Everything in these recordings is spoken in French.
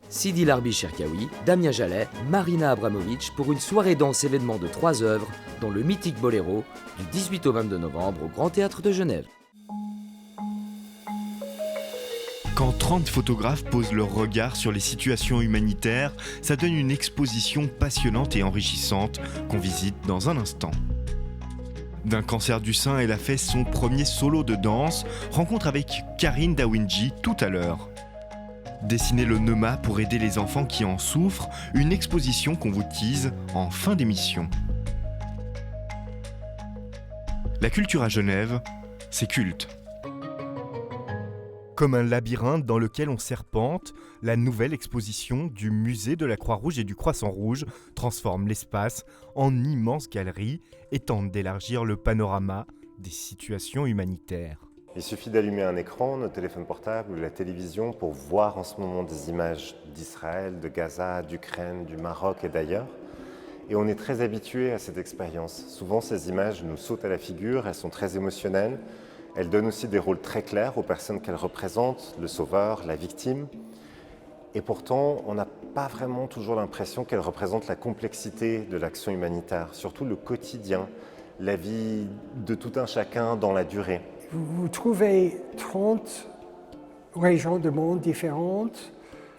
Sidi Larbi Cherkaoui, Damien Jallet, Marina Abramovic pour une soirée danse événement de 3 œuvres, dont le mythique Boléro, du 18 au 22 novembre au Grand Théâtre de Genève. Quand 30 photographes posent leur regard sur les situations humanitaires, ça donne une exposition passionnante et enrichissante qu'on visite dans un instant. D'un cancer du sein, elle a fait son premier solo de danse, rencontre avec Karine Dawinji tout à l'heure. Dessiner le Neuma pour aider les enfants qui en souffrent, une exposition qu'on vous tease en fin d'émission. La culture à Genève, c'est culte. Comme un labyrinthe dans lequel on serpente, la nouvelle exposition du musée de la Croix-Rouge et du Croissant-Rouge transforme l'espace en immense galerie et tente d'élargir le panorama des situations humanitaires. Il suffit d'allumer un écran, notre téléphone portable ou la télévision pour voir en ce moment des images d'Israël, de Gaza, d'Ukraine, du Maroc et d'ailleurs. Et on est très habitué à cette expérience. Souvent, ces images nous sautent à la figure, elles sont très émotionnelles. Elles donnent aussi des rôles très clairs aux personnes qu'elles représentent, le sauveur, la victime. Et pourtant, on n'a pas vraiment toujours l'impression qu'elles représentent la complexité de l'action humanitaire, surtout le quotidien, la vie de tout un chacun dans la durée. Vous trouvez 30 régions du monde différentes,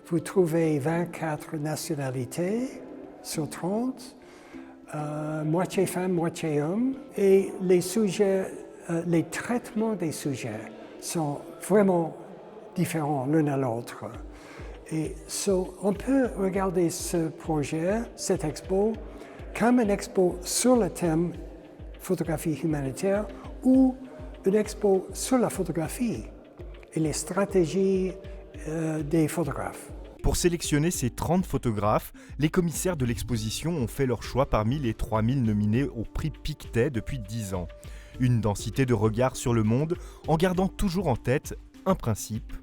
vous trouvez 24 nationalités sur 30, moitié femmes, moitié hommes, et les sujets, les traitements des sujets sont vraiment différents l'un à l'autre. Et on peut regarder ce projet, cette expo, comme une expo sur le thème photographie humanitaire ou une expo sur la photographie et les stratégies des photographes. Pour sélectionner ces 30 photographes, les commissaires de l'exposition ont fait leur choix parmi les 3000 nominés au prix Pictet depuis 10 ans. Une densité de regard sur le monde en gardant toujours en tête un principe.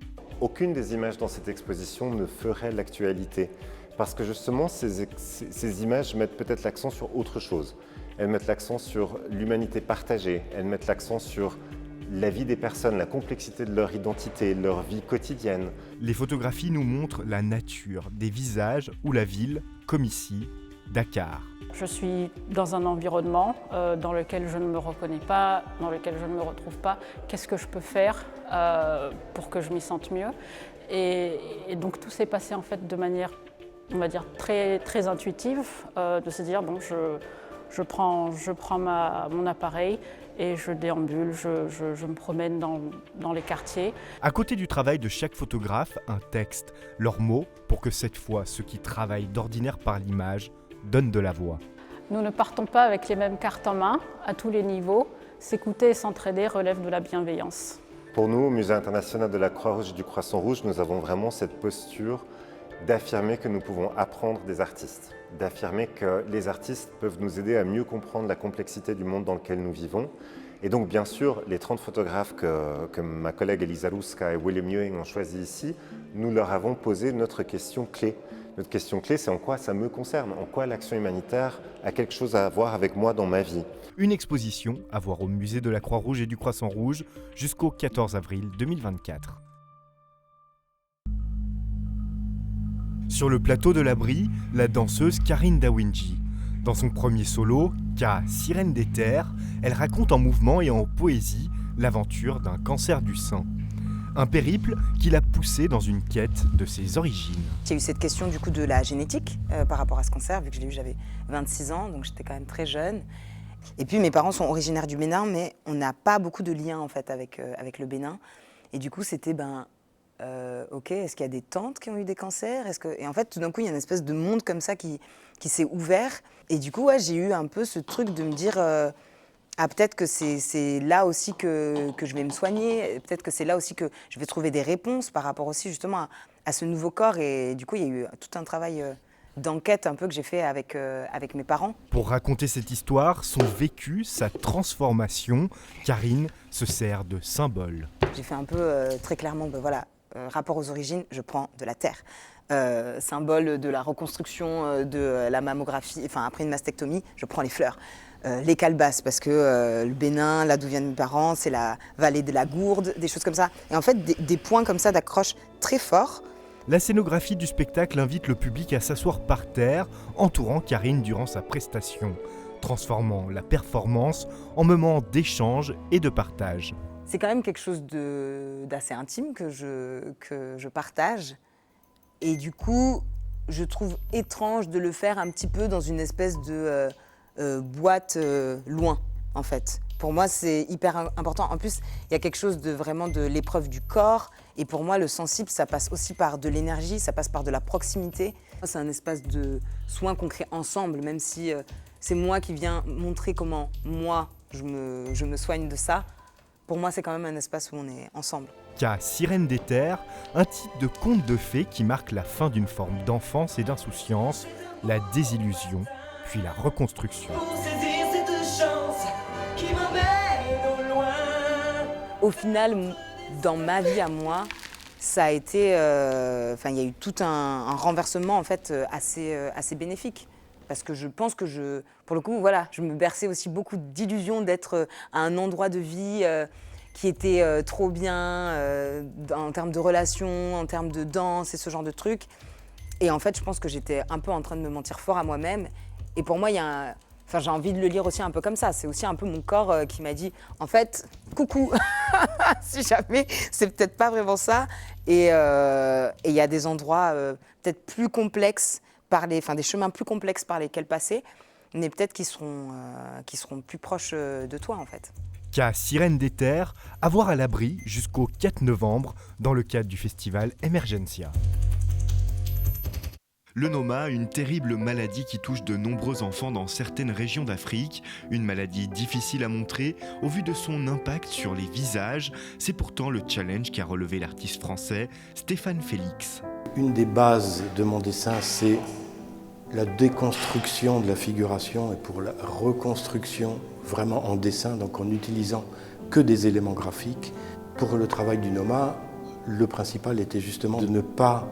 Aucune des images dans cette exposition ne ferait l'actualité parce que justement ces images mettent peut-être l'accent sur autre chose. Elles mettent l'accent sur l'humanité partagée, elles mettent l'accent sur la vie des personnes, la complexité de leur identité, leur vie quotidienne. Les photographies nous montrent la nature, des visages ou la ville, comme ici, Dakar. Je suis dans un environnement dans lequel je ne me reconnais pas, dans lequel je ne me retrouve pas. Qu'est-ce que je peux faire pour que je m'y sente mieux ? Et donc tout s'est passé en fait de manière, on va dire, très, très intuitive, de se dire bon, je prends mon appareil et je déambule, je me promène dans les quartiers. À côté du travail de chaque photographe, un texte, leurs mots, pour que cette fois ceux qui travaillent d'ordinaire par l'image donnent de la voix. Nous ne partons pas avec les mêmes cartes en main, à tous les niveaux. S'écouter et s'entraider relève de la bienveillance. Pour nous, au Musée international de la Croix-Rouge et du Croissant-Rouge, nous avons vraiment cette posture d'affirmer que nous pouvons apprendre des artistes, d'affirmer que les artistes peuvent nous aider à mieux comprendre la complexité du monde dans lequel nous vivons. Et donc, bien sûr, les 30 photographes que ma collègue Elisa Ruska et William Ewing ont choisis ici, nous leur avons posé notre question clé. Notre question clé, c'est en quoi ça me concerne, en quoi l'action humanitaire a quelque chose à voir avec moi dans ma vie. Une exposition à voir au Musée de la Croix-Rouge et du Croissant-Rouge jusqu'au 14 avril 2024. Sur le plateau de l'Abri, la danseuse Karine Dawinji. Dans son premier solo, Ka, Sirène des Terres, elle raconte en mouvement et en poésie l'aventure d'un cancer du sein. Un périple qui l'a poussée dans une quête de ses origines. Il y a eu cette question du coup de la génétique par rapport à ce cancer, vu que je l'ai eu, j'avais 26 ans, donc j'étais quand même très jeune. Et puis mes parents sont originaires du Bénin, mais on n'a pas beaucoup de liens en fait avec le Bénin. Et du coup c'était ok, est-ce qu'il y a des tantes qui ont eu des cancers ? Et en fait tout d'un coup il y a une espèce de monde comme ça qui s'est ouvert. Et du coup ouais, j'ai eu un peu ce truc de me dire peut-être que c'est là aussi que je vais me soigner, peut-être que c'est là aussi que je vais trouver des réponses par rapport aussi justement à ce nouveau corps. Et du coup il y a eu tout un travail d'enquête un peu que j'ai fait avec mes parents. Pour raconter cette histoire, son vécu, sa transformation, Karine se sert de symboles. J'ai fait un peu très clairement, rapport aux origines, je prends de la terre. Symbole de la reconstruction de la mammographie, enfin après une mastectomie, je prends les fleurs. Les calebasses, parce que le Bénin, là d'où viennent mes parents, c'est la vallée de la Gourde, des choses comme ça. Et en fait, des points comme ça d'accroche très forts, La scénographie du spectacle invite le public à s'asseoir par terre, entourant Karine durant sa prestation, transformant la performance en moment d'échange et de partage. C'est quand même quelque chose d'assez intime que je partage. Et du coup, je trouve étrange de le faire un petit peu dans une espèce de boîte loin, en fait. Pour moi, c'est hyper important. En plus, il y a quelque chose de vraiment de l'épreuve du corps. Et pour moi, le sensible, ça passe aussi par de l'énergie, ça passe par de la proximité. C'est un espace de soins qu'on crée ensemble, même si c'est moi qui viens montrer comment moi, je me soigne de ça. Pour moi, c'est quand même un espace où on est ensemble. Qu'a Sirène des Terres, un titre de conte de fées qui marque la fin d'une forme d'enfance et d'insouciance, la désillusion, puis la reconstruction. Au final, dans ma vie à moi, ça a été, il y a eu tout un renversement en fait assez bénéfique. Parce que je pense que pour le coup, voilà, je me berçais aussi beaucoup d'illusions d'être à un endroit de vie qui était trop bien en termes de relations, en termes de danse et ce genre de trucs. Et en fait, je pense que j'étais un peu en train de me mentir fort à moi-même. Et pour moi, j'ai envie de le lire aussi un peu comme ça. C'est aussi un peu mon corps qui m'a dit, en fait, coucou, si jamais, c'est peut-être pas vraiment ça. Et il y a des endroits peut-être plus complexes, des chemins plus complexes par lesquels passer, mais peut-être qui seront plus proches de toi, en fait. Qu'a Sirène des Terres, à voir à l'abri jusqu'au 4 novembre dans le cadre du festival Emergencia. Le Noma, une terrible maladie qui touche de nombreux enfants dans certaines régions d'Afrique, une maladie difficile à montrer au vu de son impact sur les visages, c'est pourtant le challenge qu'a relevé l'artiste français Stéphane Félix. Une des bases de mon dessin, c'est la déconstruction de la figuration et pour la reconstruction vraiment en dessin, donc en utilisant que des éléments graphiques. Pour le travail du Noma, le principal était justement de ne pas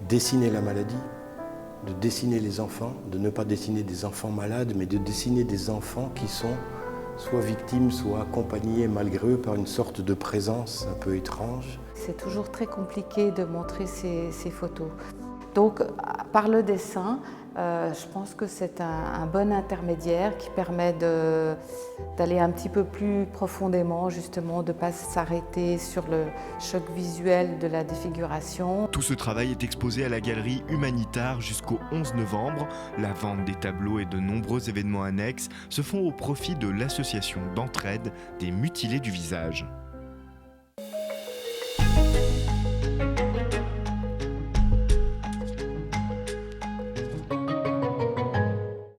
dessiner la maladie, de dessiner les enfants, de ne pas dessiner des enfants malades, mais de dessiner des enfants qui sont soit victimes, soit accompagnés malgré eux par une sorte de présence un peu étrange. C'est toujours très compliqué de montrer ces photos. Donc, par le dessin, je pense que c'est un bon intermédiaire qui permet d'aller un petit peu plus profondément, justement, de ne pas s'arrêter sur le choc visuel de la défiguration. Tout ce travail est exposé à la galerie Humanitaire jusqu'au 11 novembre. La vente des tableaux et de nombreux événements annexes se font au profit de l'association d'entraide des mutilés du visage.